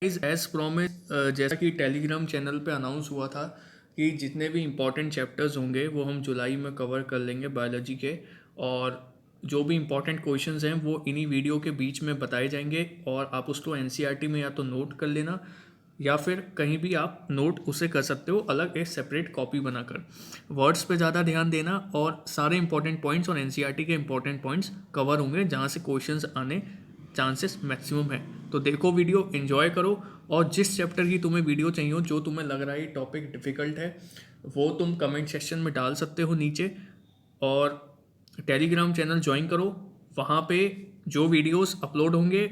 As promise, जैसा कि Telegram channel पे अनाउंस हुआ था कि जितने भी इम्पोर्टेंट चैप्टर्स होंगे वो हम जुलाई में कवर कर लेंगे बायोलॉजी के। और जो भी इम्पोर्टेंट क्वेश्चंस हैं वो इन्हीं वीडियो के बीच में बताए जाएंगे और आप उसको एनसीईआरटी में या तो नोट कर लेना या फिर कहीं भी आप नोट उसे कर सकते हो अलग एक सेपरेट कॉपी बनाकर। वर्ड्स पे ज़्यादा ध्यान देना और सारे इंपॉर्टेंट पॉइंट्स और एनसीईआरटी के इंपॉर्टेंट पॉइंट्स कवर होंगे जहाँ से क्वेश्चंस आने चांसेस मैक्सिमम है। तो देखो वीडियो, एंजॉय करो और जिस चैप्टर की तुम्हें वीडियो चाहिए हो, जो तुम्हें लग रहा है टॉपिक डिफ़िकल्ट है, वो तुम कमेंट सेक्शन में डाल सकते हो नीचे। और टेलीग्राम चैनल ज्वाइन करो, वहाँ पे जो वीडियोस अपलोड होंगे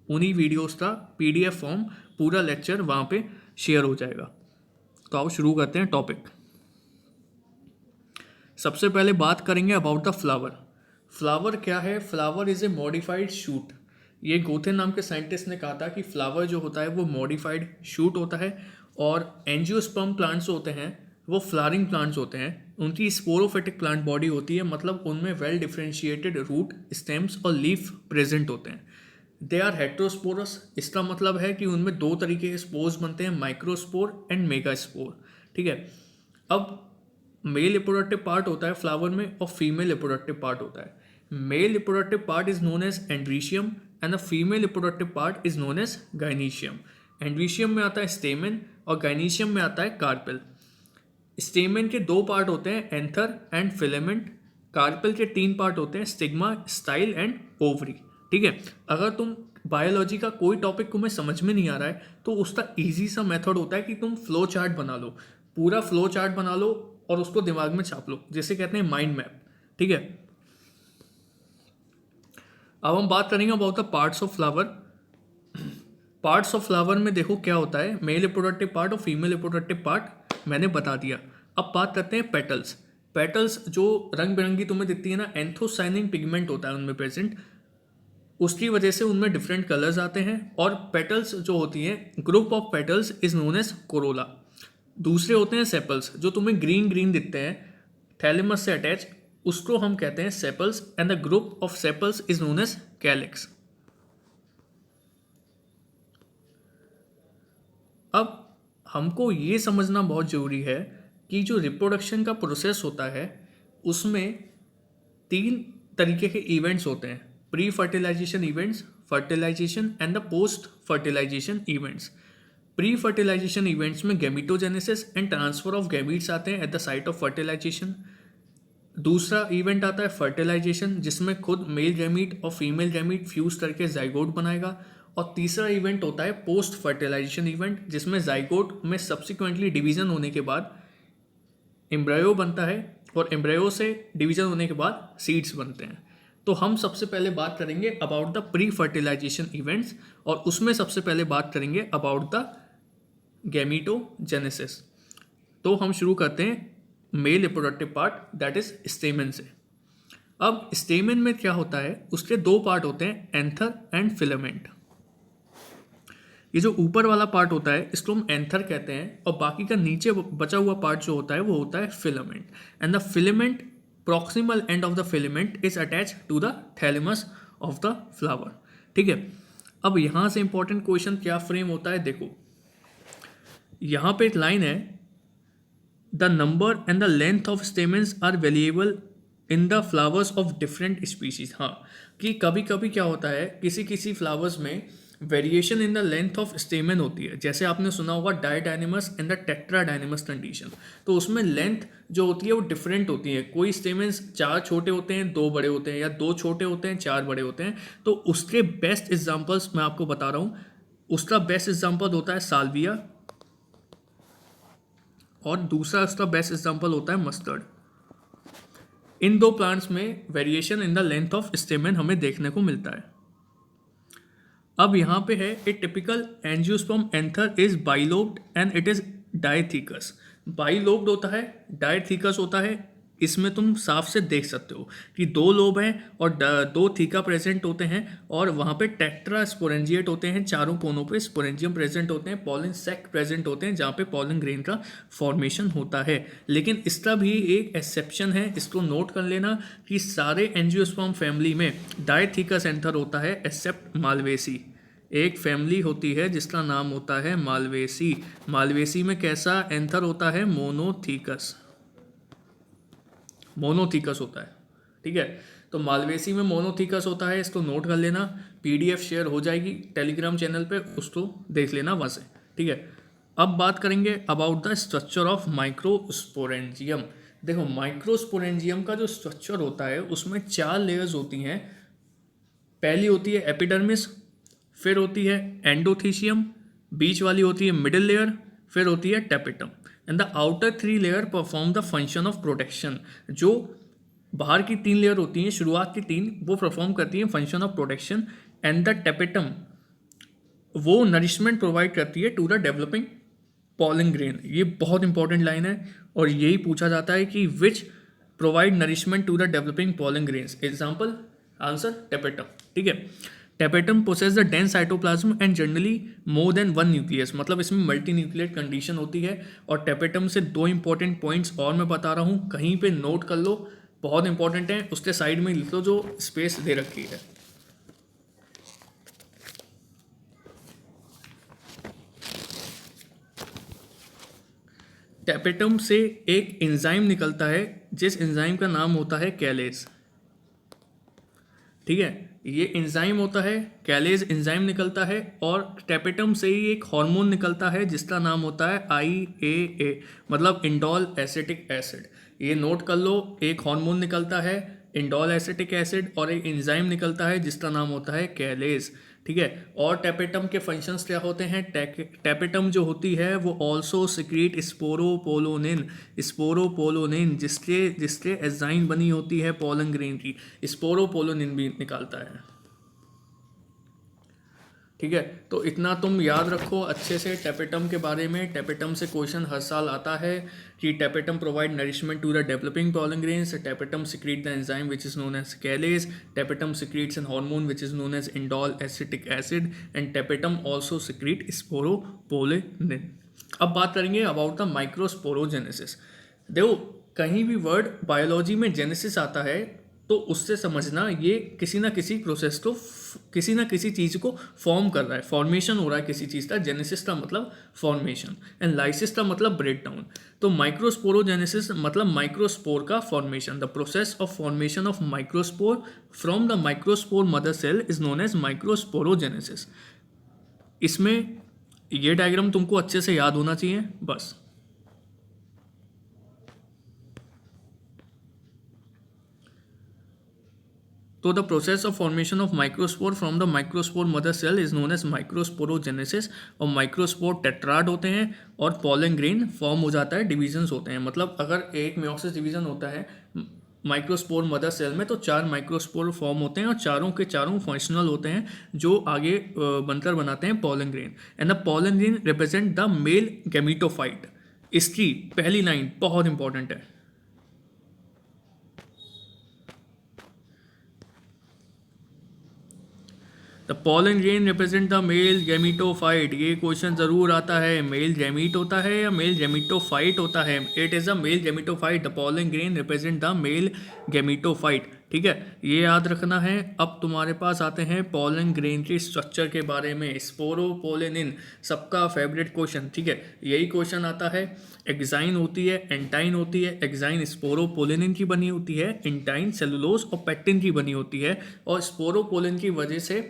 उन्हीं वीडियोस का पीडीएफ फॉर्म पूरा लेक्चर वहाँ पे शेयर हो जाएगा। तो आओ शुरू करते हैं टॉपिक। सबसे पहले बात करेंगे अबाउट द फ्लावर। फ्लावर क्या है? Flower is a modified shoot. ये गोथे नाम के साइंटिस्ट ने कहा था कि फ्लावर जो होता है वो मॉडिफाइड शूट होता है। और एंजियोस्पर्म प्लांट्स होते हैं वो फ्लावरिंग प्लांट्स होते हैं। उनकी स्पोरोफिटिक प्लांट बॉडी होती है, मतलब उनमें वेल डिफ्रेंशिएटेड रूट, स्टेम्स और लीफ प्रेजेंट होते हैं। They are heterosporous. इसका मतलब है कि उनमें दो तरीके के स्पोर्स बनते हैं, माइक्रोस्पोर एंड मेगास्पोर। ठीक है। अब मेल रिप्रोडक्टिव पार्ट होता है फ्लावर में और फीमेल रिप्रोडक्टिव पार्ट होता है। Male reproductive part is known as androecium and the female reproductive part is known as gynoecium. Androecium में आता है स्टेमेन और गाइनीशियम में आता है कार्पेल। स्टेमेन के दो पार्ट होते हैं, एंथर एंड फिलामेंट। कार्पेल के तीन पार्ट होते हैं, स्टिग्मा, स्टाइल एंड ओवरी। ठीक है। अगर तुम बायोलॉजी का कोई टॉपिक तुम्हें समझ में नहीं आ रहा है तो उसका इजी सा मेथड होता है कि तुम फ्लो चार्ट बना लो, पूरा फ्लो चार्ट बना लो और उसको दिमाग में छाप लो, जिसे कहते हैं माइंड मैप। ठीक है। अब हम बात करेंगे about the parts of flower. Parts of flower में देखो क्या होता है, मेल रिप्रोडक्टिव पार्ट और फीमेल रिप्रोडक्टिव पार्ट मैंने बता दिया। अब बात करते हैं पेटल्स। पेटल्स जो रंग बिरंगी तुम्हें दिखती है ना, एंथोसाइनिन पिगमेंट होता है उनमें प्रेजेंट, उसकी वजह से उनमें डिफरेंट कलर्स आते हैं। और पेटल्स जो होती हैं, group of petals is known as corolla. दूसरे होते हैं सेपल्स, जो तुम्हें ग्रीन ग्रीन दिखते हैं थैलेमस से अटैच, उसको हम कहते हैं sepals and the group of sepals is known as calyx. अब हमको ये समझना बहुत ज़रूरी है कि जो रिप्रोडक्शन का प्रोसेस होता है उसमें तीन तरीके के इवेंट्स होते हैं, pre fertilisation events, fertilisation and the post fertilisation events. Pre fertilisation events में gametogenesis and transfer of gametes आते हैं at the site of fertilisation. दूसरा इवेंट आता है फर्टिलाइजेशन, जिसमें खुद मेल गैमीट और फीमेल गैमीट फ्यूज करके जाइगोट बनाएगा। और तीसरा इवेंट होता है पोस्ट फर्टिलाइजेशन इवेंट, जिसमें जाइगोट में सब्सिक्वेंटली डिवीजन होने के बाद एम्ब्रायो बनता है और एम्ब्रायो से डिवीजन होने के बाद सीड्स बनते हैं। तो हम सबसे पहले बात करेंगे about the pre fertilisation events और उसमें सबसे पहले बात करेंगे अबाउट द गैमीटोजेनेसिस। तो हम शुरू करते हैं mail reproductive part, that is stamen से। अब स्टेमेन में क्या होता है, उसके दो पार्ट होते हैं, एंथर एंड फिलामेंट। ये जो ऊपर वाला पार्ट होता है इसको हम एंथर कहते हैं और बाकी का नीचे बचा हुआ पार्ट जो होता है वो होता है filament. And the filament, proximal end of the filament is attach to the thalamus of the flower. ठीक है। अब यहाँ से इंपॉर्टेंट क्वेश्चन क्या फ्रेम होता है, देखो यहाँ पे एक लाइन है, the number and the length of stamens are variable in the flowers of different species. हाँ, कि कभी कभी क्या होता है, किसी किसी फ्लावर्स में variation in the length of stamen होती है। जैसे आपने सुना होगा डायडाइनेमस एंड द टेट्राडाइनेमस कंडीशन, तो उसमें लेंथ जो होती है वो डिफरेंट होती है। कोई स्टेमेंस चार छोटे होते हैं, दो बड़े होते हैं, या दो छोटे होते हैं, चार बड़े होते हैं। तो उसके बेस्ट एग्जाम्पल्स मैं आपको बता रहा हूँ। उसका बेस्ट एग्जाम्पल होता है साल्विया और दूसरा उसका बेस्ट एग्जाम्पल होता है मस्टर्ड। इन दो प्लांट्स में variation in the length of stamen हमें देखने को मिलता है। अब यहाँ पे है, a typical angiosperm anther is bilobed and it is dithecous. Bilobed होता है, डायथीकस होता है। इसमें तुम साफ से देख सकते हो कि दो लोब हैं और दो थीका प्रेजेंट होते हैं और वहाँ पे टेट्रा स्पोरेंजिएट होते हैं, चारों कोनों पे स्पोरेंजियम प्रेजेंट होते हैं, पॉलन सैक प्रेजेंट होते हैं जहाँ पे पॉलन ग्रेन का फॉर्मेशन होता है। लेकिन इसका भी एक एक्सेप्शन है, इसको नोट कर लेना कि सारे एंजियोस्पर्म फैमिली में डायथीकस एंथर होता है एक्सेप्ट मालवेसी। एक फैमिली होती है जिसका नाम होता है मालवेसी। मालवेसी में कैसा एंथर होता है? मोनोथीकस। मोनोथीकस होता है, ठीक है। तो मालवेसी में मोनोथीकस होता है, इसको नोट कर लेना। पीडीएफ शेयर हो जाएगी टेलीग्राम चैनल पे, उसको देख लेना वहाँ से, ठीक है। अब बात करेंगे about the structure of microsporangium. देखो माइक्रोस्पोरेंजियम का जो स्ट्रक्चर होता है उसमें 4 लेयर्स होती हैं। पहली होती है एपिडर्मिस, फिर होती है एंडोथीशियम, बीच वाली होती है मिडिल लेयर, फिर होती है tapetum. And the outer 3 layer perform the function of protection. जो बाहर की 3 लेयर होती हैं, शुरुआत की 3, वो परफॉर्म करती हैं function of protection. And the tapetum वो नरिशमेंट प्रोवाइड करती है to the developing pollen grain. ये बहुत इंपॉर्टेंट लाइन है और यही पूछा जाता है कि which provide nourishment to the developing pollen grains. Example, answer tapetum, ठीक है। Tapetum possess the dense cytoplasm and generally more than 1 nucleus, मतलब इसमें मल्टी न्यूक्लिएट कंडीशन होती है। और टेपेटम से 2 इंपॉर्टेंट पॉइंट्स और मैं बता रहा हूँ, कहीं पे नोट कर लो, बहुत इंपॉर्टेंट है। उसके साइड में लिख लो जो स्पेस दे रखी है। टेपेटम से एक एंजाइम निकलता है जिस एंजाइम का नाम होता है कैलेज, ठीक है। ये एंजाइम होता है, कैलेज एंजाइम निकलता है। और टेपेटम से ही एक हार्मोन निकलता है जिसका नाम होता है IAA, मतलब इंडोल एसिटिक एसिड। ये नोट कर लो, एक हार्मोन निकलता है इंडोल एसिटिक एसिड और एक एंजाइम निकलता है जिसका नाम होता है कैलेज, ठीक है। और टेपेटम के फंक्शंस क्या होते हैं? टेपेटम जो होती है वो ऑल्सो सिक्रीट स्पोरोपोलोनिन, स्पोरोपोलोनिन जिसके जिसके एंजाइम बनी होती है पोलन ग्रेन की, स्पोरोपोलोनिन भी निकालता है, ठीक है। तो इतना तुम याद रखो अच्छे से टेपेटम के बारे में। टेपेटम से क्वेश्चन हर साल आता है कि tapetum provide nourishment to the developing pollen grains, tapetum secrete the enzyme which is known as callase, tapetum secretes an hormone which is known as indole acetic acid and tapetum also secrete sporopollenin. अब बात करेंगे about the microsporogenesis. देखो कहीं भी word biology में genesis आता है तो उससे समझना ये किसी ना किसी प्रोसेस को, किसी ना किसी चीज़ को फॉर्म कर रहा है, फॉर्मेशन हो रहा है किसी चीज़ का। जेनेसिस का मतलब फॉर्मेशन एंड लाइसिस का मतलब ब्रेक डाउन। तो माइक्रोस्पोरोजेनेसिस मतलब माइक्रोस्पोर का formation. The process of formation of microspore from the microspore mother cell is known as microsporogenesis. इसमें ये डायग्राम तुमको अच्छे से याद होना चाहिए बस। तो the process of formation of microspore from the microspore mother cell is known as microsporogenesis. और माइक्रोस्पोर टेट्राड होते हैं और पॉलन ग्रेन फॉर्म हो जाता है, डिविजन्स होते हैं। मतलब अगर एक मेयोसिस डिवीजन होता है माइक्रोस्पोर मदर सेल में तो 4 माइक्रोस्पोर फॉर्म होते हैं और चारों के चारों फंक्शनल होते हैं जो आगे बनकर बनाते हैं pollen grain. And the pollen grain represent the male gametophyte. इसकी पहली लाइन बहुत इंपॉर्टेंट है। The pollen grain represent the male gametophyte. ये क्वेश्चन जरूर आता है, मेल गैमीट होता है या मेल गैमीटोफाइट होता है? It is a male gametophyte. The pollen grain represent the male gametophyte, ठीक है, ये याद रखना है। अब तुम्हारे पास आते हैं पॉलन ग्रेन के स्ट्रक्चर के बारे में। स्पोरोपोलिन सबका फेवरेट क्वेश्चन, ठीक है, यही क्वेश्चन आता है। एक्साइन होती है, एंटाइन होती है। एक्साइन स्पोरोपोलिन की बनी होती है, एंटाइन सेलुलोज और पेक्टिन की बनी होती है। और स्पोरोपोलिन की वजह से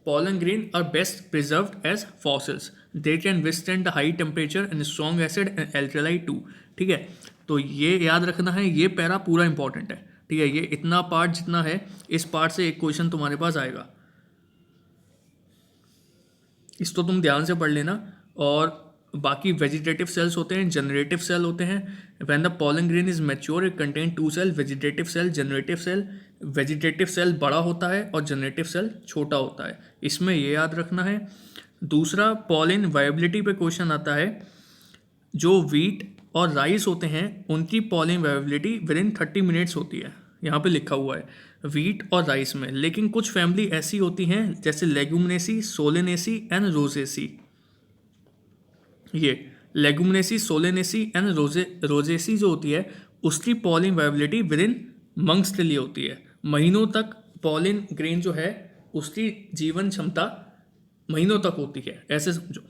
pollen grain are best preserved as fossils. They can withstand the high temperature and strong acid and alkali too. ठीक है, तो ये याद रखना है, ये पैरा पूरा इंपॉर्टेंट है, ठीक है। ये इतना पार्ट जितना है, इस पार्ट से एक क्वेश्चन तुम्हारे पास आएगा, इसको तुम ध्यान से पढ़ लेना। और बाकी वेजिटेटिव सेल्स होते हैं, जनरेटिव सेल होते हैं। When the pollen grain is mature it contain 2 cell, vegetative cell, generative cell. Vegetative cell बड़ा होता है और जनरेटिव सेल छोटा होता है, इसमें ये याद रखना है। दूसरा, पॉलन वायबिलिटी पे क्वेश्चन आता है। जो वीट और राइस होते हैं उनकी pollen viability with in 30 minutes होती है, यहाँ पे लिखा हुआ है वीट और राइस में। लेकिन कुछ फैमिली ऐसी होती हैं जैसे लेगुमिनेसी, सोलेनेसी एंड रोजेसी। ये लेगुमिनेसी, सोलेनेसी एंड रोजेसी जो होती है उसकी pollen viability with in months के लिए होती है, महीनों तक पॉलन ग्रेन जो है उसकी जीवन क्षमता महीनों तक होती है, ऐसे समझो।